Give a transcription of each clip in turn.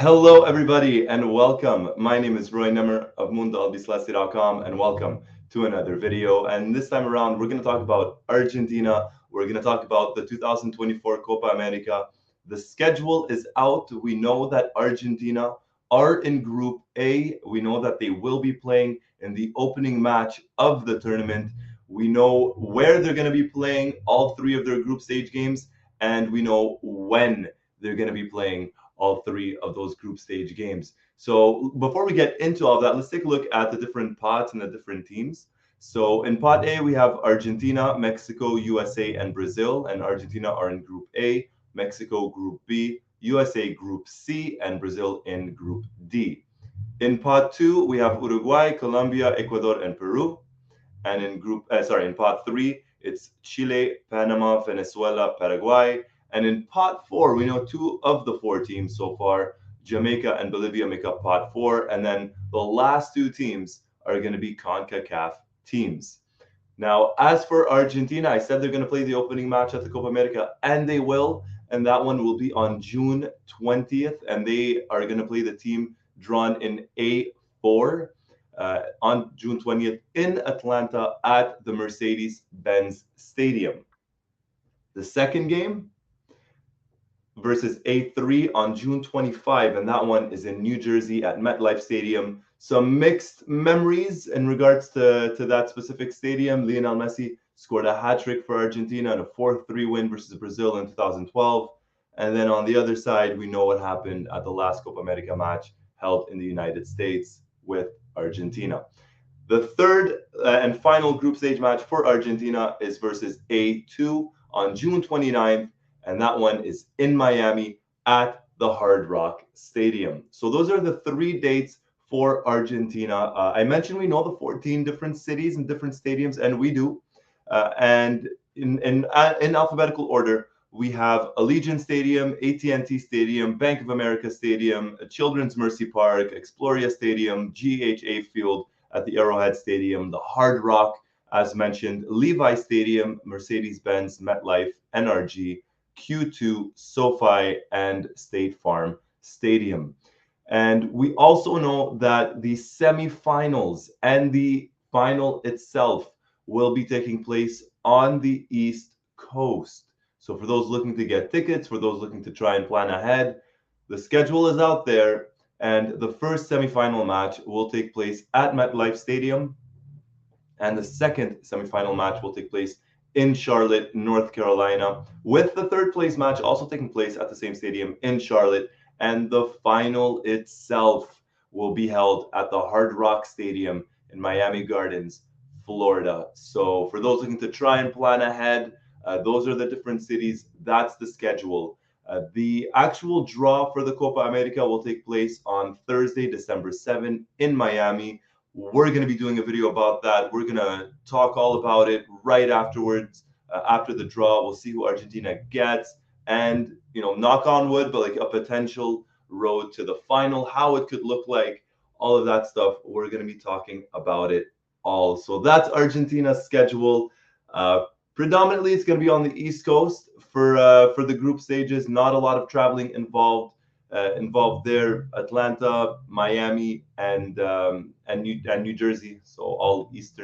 Hello, everybody, and welcome. My name is Roy Nemmer of Mundo Albiceleste.com, and welcome to another video. And this time around, we're going to talk about Argentina. We're going to talk about the 2024 Copa America. The schedule is out. We know that Argentina are in Group A. We know that they will be playing in the opening match of the tournament. We know where they're going to be playing all three of their group stage games, and we know when they're going to be playing all three of those group stage games. So before we get into all that, let's take a look at the different pots and the different teams. So in pot A, we have Argentina, Mexico, USA, and Brazil. And Argentina are in Group A, Mexico Group B, USA Group C, and Brazil in Group D. In pot 2, we have Uruguay, Colombia, Ecuador, and Peru. And in pot 3, it's Chile, Panama, Venezuela, Paraguay. And in pot 4, we know two of the four teams so far, Jamaica and Bolivia, make up pot 4. And then the last two teams are going to be CONCACAF teams. Now, as for Argentina, I said they're going to play the opening match at the Copa America, and they will. And that one will be on June 20th. And they are going to play the team drawn in A4 on June 20th in Atlanta at the Mercedes-Benz Stadium. The second game versus A3 on June 25, and that one is in New Jersey at MetLife Stadium. Some mixed memories in regards to that specific stadium. Lionel Messi scored a hat-trick for Argentina in a 4-3 win versus Brazil in 2012. And then on the other side, we know what happened at the last Copa America match held in the United States with Argentina. The third and final group stage match for Argentina is versus A2 on June 29th, and that one is in Miami at the Hard Rock Stadium. So those are the three dates for Argentina. I mentioned we know the 14 different cities and different stadiums, and we do. And in alphabetical order, we have Allegiant Stadium, AT&T Stadium, Bank of America Stadium, Children's Mercy Park, Exploria Stadium, GHA Field at the Arrowhead Stadium, the Hard Rock, as mentioned, Levi Stadium, Mercedes-Benz, MetLife, NRG, Q2, SoFi, and State Farm Stadium. And we also know that the semifinals and the final itself will be taking place on the East Coast. So for those looking to get tickets, for those looking to try and plan ahead, the schedule is out there. And the first semifinal match will take place at MetLife Stadium. And the second semifinal match will take place in Charlotte, North Carolina, with the third place match also taking place at the same stadium in Charlotte. And the final itself will be held at the Hard Rock Stadium in Miami Gardens, Florida. So for those looking to try and plan ahead, those are the different cities. That's the schedule. The actual draw for the Copa America will take place on Thursday, December 7 in Miami. We're going to be doing a video about that. We're going to talk all about it right afterwards. After the draw, we'll see who Argentina gets and, knock on wood, but like a potential road to the final, how it could look like, all of that stuff. We're going to be talking about it all. So that's Argentina's schedule. Predominantly, it's going to be on the East Coast for the group stages. Not a lot of traveling involved there. Atlanta, Miami, and New Jersey. So all East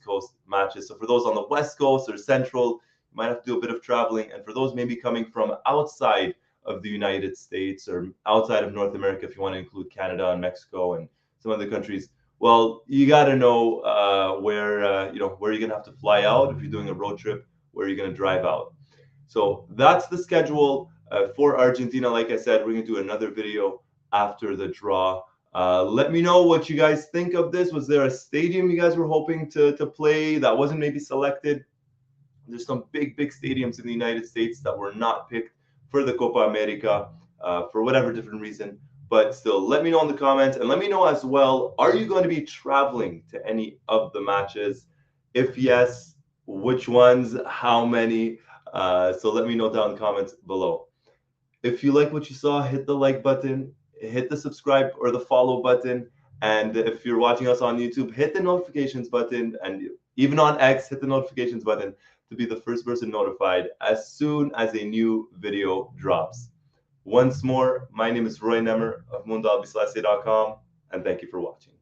Coast matches. So for those on the West Coast or Central, you might have to do a bit of traveling. And for those maybe coming from outside of the United States or outside of North America, if you want to include Canada and Mexico and some other countries, well, you got to know where you're gonna have to fly out if you're doing a road trip, where you're gonna drive out. So that's the schedule for Argentina. Like I said, we're gonna do another video after the draw. Let me know what you guys think of this. Was there a stadium you guys were hoping to play that wasn't maybe selected? There's some big stadiums in the United States that were not picked for the Copa America for whatever different reason. But still, let me know in the comments, and let me know as well, are you going to be traveling to any of the matches? If yes, which ones, how many? So let me know down in the comments below. If you like what you saw, hit the like button, hit the subscribe or the follow button. And if you're watching us on YouTube, hit the notifications button. And even on X, hit the notifications button to be the first person notified as soon as a new video drops. Once more, my name is Roy Nemmer of Mundo Albiceleste.com, and thank you for watching.